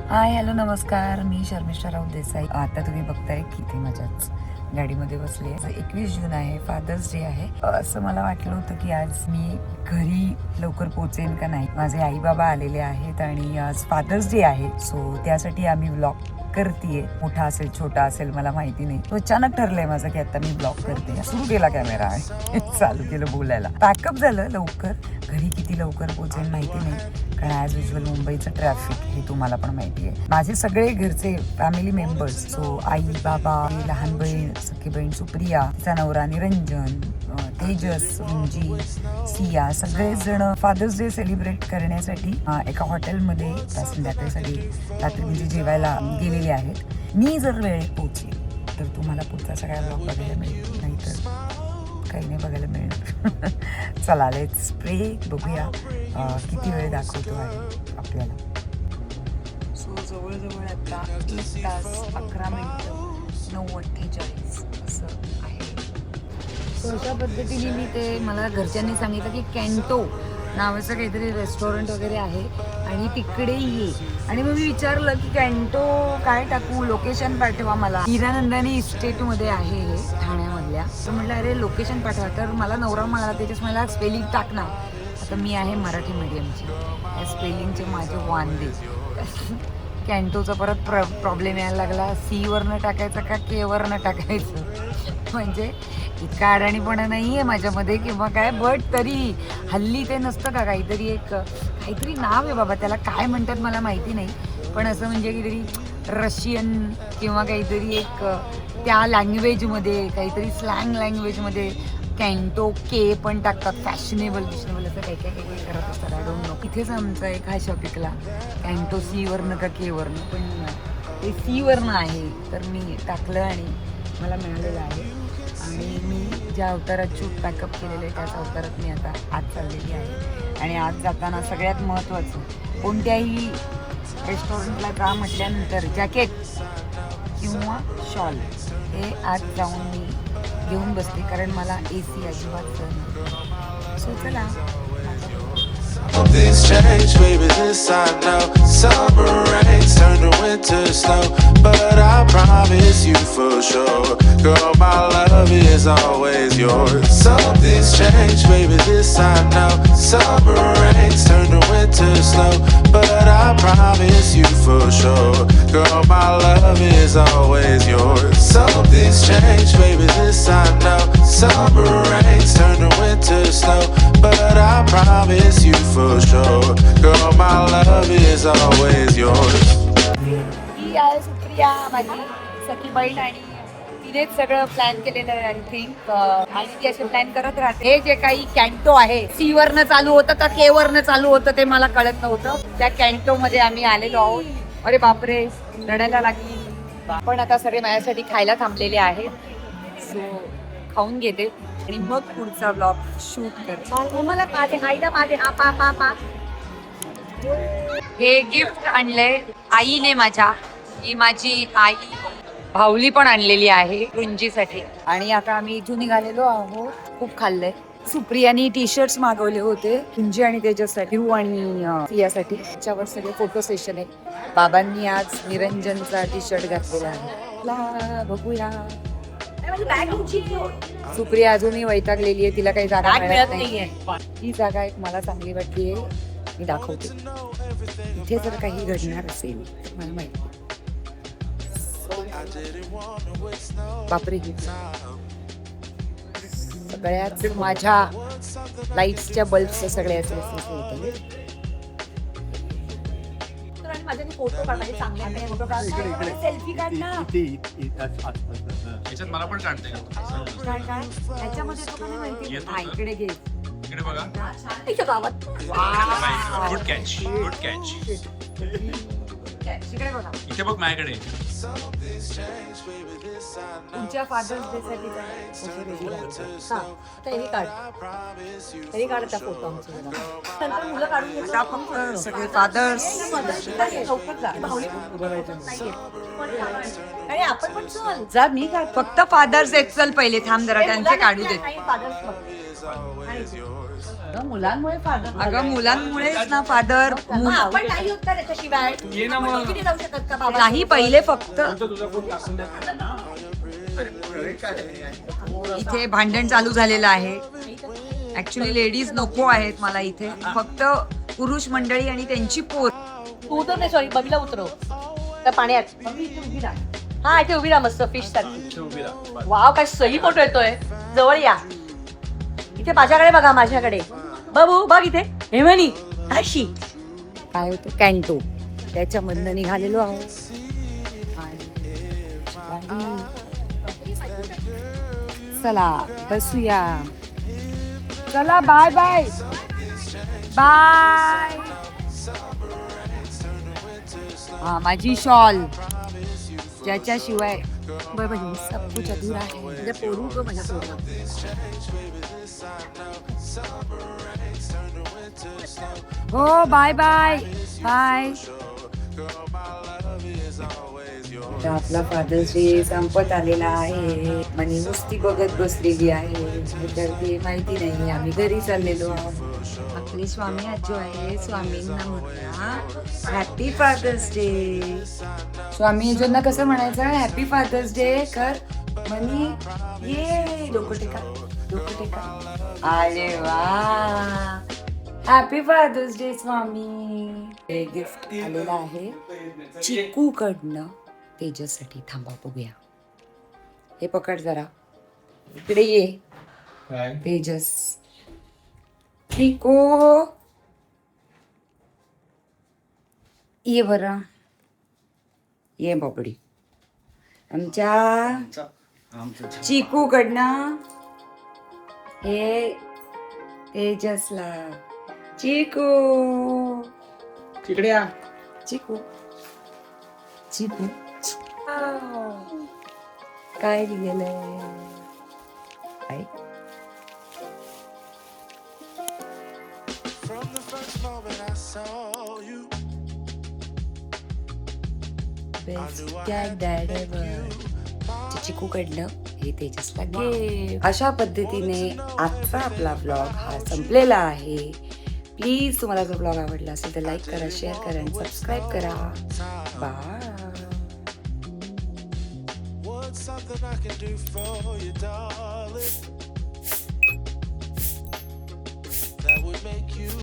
Hi hello नमस्कार, मी शर्मिष्ठा राऊत देसाई. आता तुम्ही बघताय की ते माझ्याच गाडीमध्ये बसले. 21 जून आहे, फादर्स डे आहे. असं मला वाटलं होतं की आज मी घरी लवकर पोहोचेन का नाही. माझे आई बाबा आलेले आहेत आणि आज फादर्स डे आहे, सो त्यासाठी आम्ही व्लॉग करतीये. मोठा असेल छोटा असेल मला माहिती नाही. तो अचानक ठरलंय माझं की आता मी ब्लॉग करते. सुरू केला कॅमेरा आणि चालू केलं बोलायला. पॅकअप झालं लवकर. घरी किती लवकर पोहोचेल माहिती नाही, कारण ॲज युजल मुंबईचं ट्रॅफिक हे तुम्हाला पण माहिती आहे. माझे सगळे घरचे फॅमिली मेंबर्स, सो आई बाबा, लहान बहीण, सख्खी बहीण सुप्रिया, तिचा नवरा निरंजन, तेजस, रुंजी, सिया, सगळेच जण फादर्स डे सेलिब्रेट करण्यासाठी एका हॉटेलमध्ये संध्याकाळीसाठी रात्री म्हणजे जेवायला गेलेले आहेत. मी जर वेळेत पोहोचले तर तुम्हाला पुढचा सगळा ब्लॉग बघायला मिळेल, नाहीतर काही नाही बघायला मिळणार. चला लेट्स स्प्रे बघूया किती वेळ दाखवतो आहे आपल्याला. सो जवळजवळ आता 1 तास 11 मिनिटं 9:48 असं आहे. सो अशा पद्धतीने मी ते मला घरच्यांनी सांगितलं की कॅन्टो नावाचं काहीतरी रेस्टॉरंट वगैरे आहे आणि तिकडे ये. आणि मग मी विचारलं की कॅन्टो काय टाकू, लोकेशन पाठवा मला. हिरानंदानी इस्टेटमध्ये आहे हे ठाण्यामधल्या. तर म्हटलं अरे लोकेशन पाठवा. तर मला नवरा म्हणाला त्याच्यास मला स्पेलिंग टाक ना. आता मी आहे मराठी मीडियमची, या स्पेलिंगचे माझे वांदे. कॅन्टोचा परत प्रॉब्लेम यायला लागला. सी वरनं टाकायचं का के वरनं टाकायचं, म्हणजे इतका अडाणीपणा नाही आहे माझ्यामध्ये किंवा काय. बट तरी हल्ली ते नसतं का काहीतरी नाव आहे बाबा, त्याला काय म्हणतात मला माहिती नाही, पण असं म्हणजे काहीतरी रशियन किंवा काहीतरी एक त्या लँग्वेजमध्ये काहीतरी स्लँग लँग्वेजमध्ये कॅन्टो के पण टाकतात. फॅशनेबल असं काही काही करत असतात. I don't know. इथेच आमचा एक हा शॉपिकला कॅन्टो सी वरनं का के वरनं, पण ते सी वरनं आहे. तर मी टाकलं आणि मला मिळालेलं आहे. आणि मी ज्या अवतारात शूट पॅकअप केलेलं आहे त्याच अवतारात मी आता आज चाललेली आहे. आणि आज जाताना सगळ्यात महत्त्वाचं, कोणत्याही रेस्टॉरंटला जा म्हटल्यानंतर जॅकेट किंवा शॉल हे आज जाऊन मी घेऊन बसते, कारण मला AC अजिबात सहन नाही. सो चला. Things change, baby, this I know. Summer rains turn to winter snow, but I promise you for sure, girl, my love is always yours. Some things change, baby, this I know. Summer rains turn to winter snow, but I promise you for sure, girl, my love is always yours. Some things change, baby, this I know. Summer rains turn to winter snow, but I promise you for sure, girl, my love is always yours. ही आहे सुप्रिया, माझी सखी बहीण, आणि तिनेच सगळं plan केलेलं आहे. I think आणि ती असे प्लॅन करत राहते. हे जे काही कॅन्टो आहे सी वरनं चालू होतं का के वरनं चालू होतं ते मला कळत नव्हतं. त्या कॅन्टो मध्ये आम्ही आलेलो आहोत. अरे बापरे, रडायला लागली. पण आता सगळे माझ्यासाठी खायला थांबलेले आहेत, सो खाऊन घेते आणि मग पुढचा ब्लॉग शूट करते. मला माझे हे गिफ्ट आणलंय आईने माझ्या. ही माझी आई भाऊली पण आणलेली आहे रुंजीसाठी. आणि आता आम्ही इथून निघालेलो आहोत. खूप खाल्लंय. सुप्रियानी टी-शर्ट्स मागवले होते रुंजी आणि त्याच्यासाठी, आणि सियासाठी. त्याच्यावर सगळे फोटो सेशन आहे. बाबांनी आज निरंजनचा टी-शर्ट घातलेला आहे. बघूया. सुप्रिया अजूनही वैतागलेली आहे, तिला काही जागा मिळत नाहीये. ही जागा एक मला चांगली वाटली आहे, मी दाखवते. इथे जर काही घडणार असेल तर मला माहिती. बापरे, सगळ्यात माझ्या लाईट्सच्या बल्बच्या सगळ्या फोटो काढायचे चांगले फोटो काढ, सेल्फी काढ ना. याच्यात मला पण काढते काय काय ह्याच्यामध्ये तो काय माहिती. इकडे घे, इकडे बघा. गावात गुड कॅच, गुड कॅच. इकडे बघा. इथे बघ माझ्याकडे. तुमच्या फादर्स डे साठी तरी काढ त्या फोटो. मुलं काढून सगळे फादर्स. आणि आपण पण चल जा. मी काय फक्त फादर्स आहेत. चल पहिले थांब जरा, त्यांचे काढू देत. मुलांमुळे फादर अगं मुलांमुळेच ना फादर आपण नाही होत का त्याच्याशिवाय किती जाऊ शकत का बाबा नाही पहिले फक्त इथे भांडण चालू झालेलं आहे. ऍक्च्युली लेडीज नको आहेत मला इथे, फक्त पुरुष मंडळी आणि त्यांची पोर. तू उतर नाही, सॉरी बबीला उतरव त्या पाण्यात. हा इथे उभी राहा मस्त फिश सारखी. वाव काय सही फोटो येतोय. जवळ या इथे माझ्याकडे बघा, माझ्याकडे बाबू बघ इथे. हेमनी अशी काय होतं कॅन्टो, त्याच्यामधनं निघालेलो आहोत. चला बसूया. चला बाय बाय बाय. हा माझी शॉल ज्याच्याशिवाय बरोबर सब कुछ अधुरा है. म्हणजे पोरू ग माझ्या पोरू. हो बाय बाय बाय. आपला फादर्स डे संपत आलेला आहे. मनी नुसती बघत बसलेली आहे, तर ते माहिती नाही आम्ही घरी चाललेलो आहोत. आपले स्वामी आजो आहे, स्वामींना म्हणूया हॅपी फादर्स डे. स्वामी आजोंना कसं म्हणायचं, हॅपी फादर्स डे कर मनी. ये डोकं टेका, डोकं टेका. अरे वा, हॅपी फादर्स डे स्वामी. हे गिफ्ट आलेलं आहे चिकू कडनं तेजससाठी. थांबा बघूया. हे पकड जरा, इकडे ये तेजस. चिकू ये बरं, ये बाबडी. आमच्या चिकू कडनं हे तेजसला. चिकू तिकडे या. चिकू चिकू काय लिहिलंय काय. From the first moment I saw you, चिकू कडनं हे तेजसला घे. अशा पद्धतीने आजचा आपला ब्लॉग हा संपलेला आहे. प्लीज तुम्हाला जर ब्लॉग आवडला असेल तर लाईक करा, शेअर करा आणि सबस्क्राईब करा. Bye. what's something I can do for you, darling? That would make you